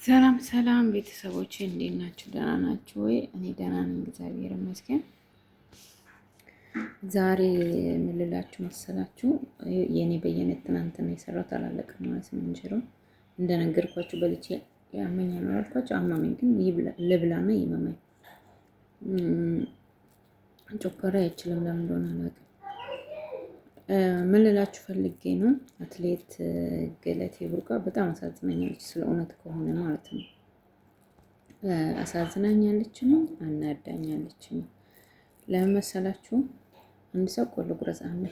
ሰላም ሰላም ቤተሰቦች እንዴት ናችሁ? ደህና ናችሁ ወይ? እኔ ደህና ነኝ፣ እግዚአብሔር ይመስገን። ዛሬ ምን ልላችሁ መሰላችሁ? የኔ በየነት ትናንትና የሰራሁት አላለቀም ማለት ነው። እንጀራው እንደነገርኳችሁ በልቼ ያመኛል አላልኳችሁ? አማመኝ፣ ግን ልብላና ይመማኝ። ጮከራ አይችልም፣ ለምን እንደሆነ አላውቅም። ምን ልላችሁ ፈልጌ ነው፣ አትሌት ገለቴ ቡርቃ በጣም አሳዝናኛለች፣ ስለ እውነት ከሆነ ማለት ነው። አሳዝናኛለችም አናዳኛለችም። ለምን መሰላችሁ? አንድ ሰው ቆሎ ጉረስ አለ።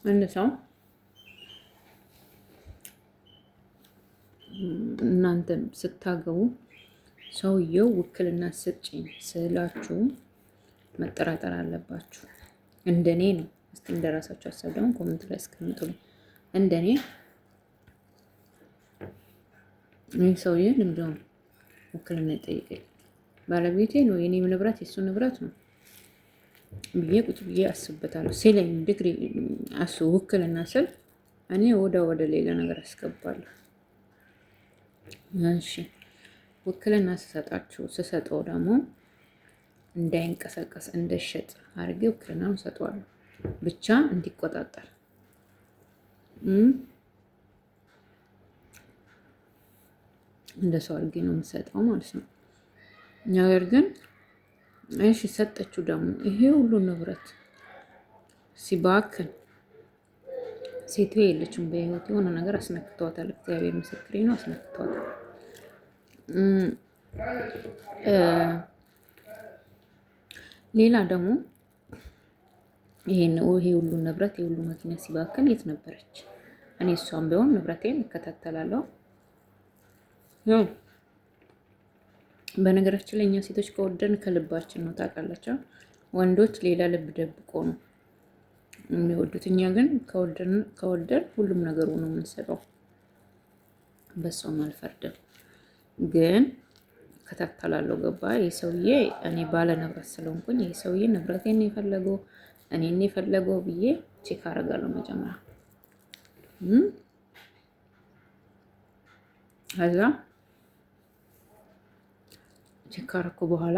አንድ ሰው እናንተ ስታገቡ ሰውየው ውክልና ስጭኝ ስላችሁ መጠራጠር አለባችሁ። እንደኔ ነው። እስቲ እንደራሳችሁ ሀሳብ ደግሞ ኮሜንት ላይ አስቀምጡልኝ። እንደኔ ይህ ሰውዬ ልምደው ውክልና ይጠይቀኝ፣ ባለቤቴ ነው፣ የኔም ንብረት የሱ ንብረት ነው ብዬ ቁጭ ብዬ አስብበታለሁ። ሲለኝ ዲግሪ ውክልና ስል እኔ ወደ ሌላ ነገር አስገባለሁ። እሺ ውክልና ስሰጠው ደግሞ እንዳይንቀሳቀስ እንደሸጥ አድርጌ ውክልናውን ሰጠዋለሁ፣ ብቻ እንዲቆጣጠር። እንደ ሰው አድርጌ ነው የምሰጠው ማለት ነው። ነገር ግን እሺ ሰጠችው ደግሞ ይሄ ሁሉ ንብረት ሲባክን ሴት የለችም በህይወት፣ የሆነ ነገር አስነክተዋታል። እግዚአብሔር ምስክሬ ነው፣ አስነክተዋታል። ሌላ ደግሞ ይሄ ሁሉ ንብረት የሁሉ መኪና ሲባክን የት ነበረች? እኔ እሷም ቢሆን ንብረቴን እከታተላለሁ። ያው በነገራችን ላይ እኛ ሴቶች ከወደድን ከልባችን ነው፣ ታውቃላችሁ። ወንዶች ሌላ ልብ ደብቆ ነው የሚወዱት። እኛ ግን ከወደድን ሁሉም ነገሩ ነው የምንሰጠው። በሰውም አልፈርድም፣ ግን እከታተላለሁ። ገባ? ይህ ሰውዬ እኔ ባለ ንብረት ስለሆንኩኝ ይህ ሰውዬ ንብረቴን ነው የፈለገው እኔን የፈለገው ብዬ ቼክ አደርጋለሁ መጀመሪያ። ከዛ ቼክ ካረኩ በኋላ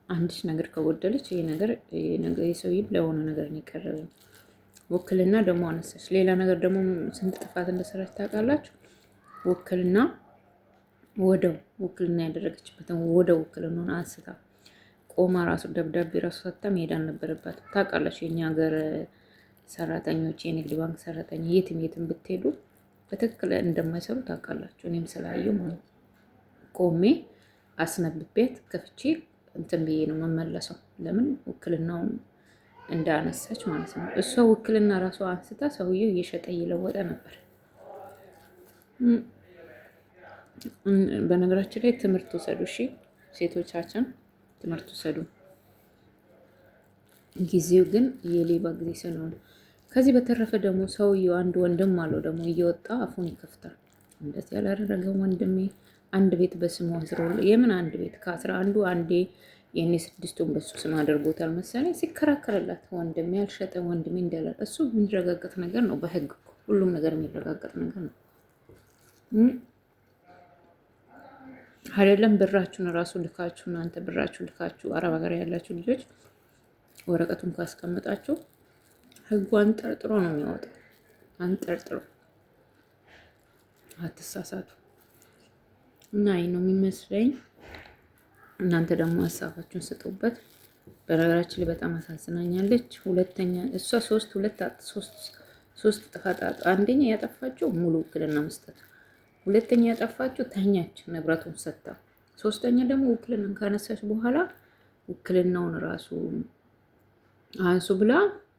አንዲት ነገር ከጎደለች ይሄ ነገር የሰውዬ ለሆነ ነገር ነው የቀረበኝ። ውክልና ደግሞ አነሳች። ሌላ ነገር ደግሞ ስንት ጥፋት እንደሰራች ታውቃላችሁ? ውክልና ያደረገችበትን ውክልናውን አንስታ ቆማ ራሱ ደብዳቤ ራሱ ሰጥታ መሄድ አልነበረባትም። ታውቃላችሁ የኛ ሀገር ሰራተኞች፣ የንግድ ባንክ ሰራተኛ የትም ብትሄዱ በትክክል እንደማይሰሩ ታውቃላችሁ። እኔም ስላየው ማለት ቆሜ አስነብቤት ከፍቼ እንትን ብዬ ነው መመለሰው። ለምን ውክልናውን እንዳነሳች ማለት ነው። እሷ ውክልና ራሷ አንስታ ሰውየው እየሸጠ እየለወጠ ነበር። በነገራችን ላይ ትምህርት ውሰዱ፣ እሺ ሴቶቻችን ትምህርት ውሰዱ። ጊዜው ግን የሌባ ጊዜ ስለሆነ። ከዚህ በተረፈ ደግሞ ሰውየው አንድ ወንድም አለው ደግሞ እየወጣ አፉን ይከፍታል። እንደዚህ ያላደረገው ወንድሜ አንድ ቤት በስሙ አስሮ የምን አንድ ቤት ከ11 አንዴ የኔ 6ቱን በሱ ስም አድርጎታል መሰለኝ። ሲከራከርላት ወንድሜ ያልሸጠ ወንድሜ እንዳለ እሱ የሚረጋገጥ ነገር ነው። በህግ ሁሉም ነገር የሚረጋገጥ ነገር ነው አይደለም? ብራችሁን ራሱ ልካችሁ እናንተ ብራችሁ ልካችሁ አረብ ሀገር ያላችሁ ልጆች ወረቀቱን ካስቀመጣችሁ ህጉ አንጠርጥሮ ነው የሚያወጣው። አንጠርጥሮ፣ አትሳሳቱ። እና ይሄ ነው የሚመስለኝ። እናንተ ደግሞ ሀሳባችሁን ስጡበት። በነገራችን ላይ በጣም አሳዝናኛለች። ሁለተኛ እሷ ሶስት ጥፋት፣ አንደኛ ያጠፋችው ሙሉ ውክልና መስጠት፣ ሁለተኛ ያጠፋችው ተኛች ንብረቱን ሰጥታ፣ ሶስተኛ ደግሞ ውክልናን ካነሳች በኋላ ውክልናውን ራሱ አንሱ ብላ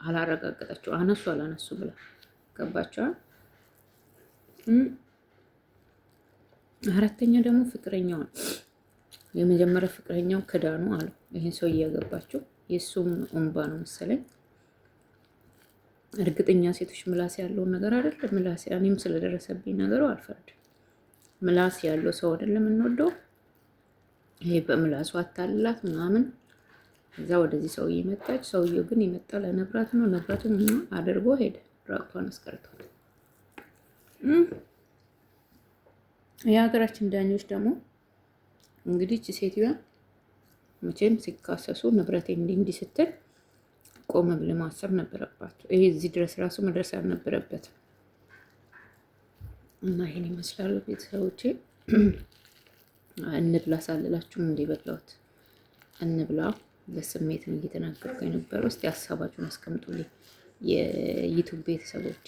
አላረጋገጠችው። አላነሱ ብላ ገባችኋል? አራተኛ ደግሞ ፍቅረኛው የመጀመሪያ ፍቅረኛው ክዳኑ አሉ። ይሄን ሰው እያገባችው የሱም እንባ ነው መሰለኝ። እርግጠኛ ሴቶች ምላስ ያለውን ነገር አይደለም። ምላስ እኔም ስለደረሰብኝ ነገሩ አልፈርድም። ምላስ ያለው ሰው አይደለም እንወደው። ይሄ በምላሱ አታልላት ምናምን እዛ ወደዚህ ሰውዬ መጣች። ሰውዬው ግን የመጣ ለንብረት ነው። ንብረቱን አድርጎ ሄደ። ራቁቷን አስቀርቷል። የሀገራችን ዳኞች ደግሞ እንግዲህ እቺ ሴትዮዋ መቼም ሲካሰሱ ንብረቴ እንዲህ ስትል ቆም ብለህ ማሰብ ነበረባቸው። ይሄ እዚህ ድረስ ራሱ መድረስ አልነበረበትም። እና ይሄን ይመስላሉ ቤተሰቦቼ። እንብላ ሳልላችሁም እንደ በላሁት እንብላ። ለስሜትን እየተናገርኩ የነበረው እስቲ ሀሳባችሁን አስቀምጡልኝ የዩቱብ ቤተሰቦቼ።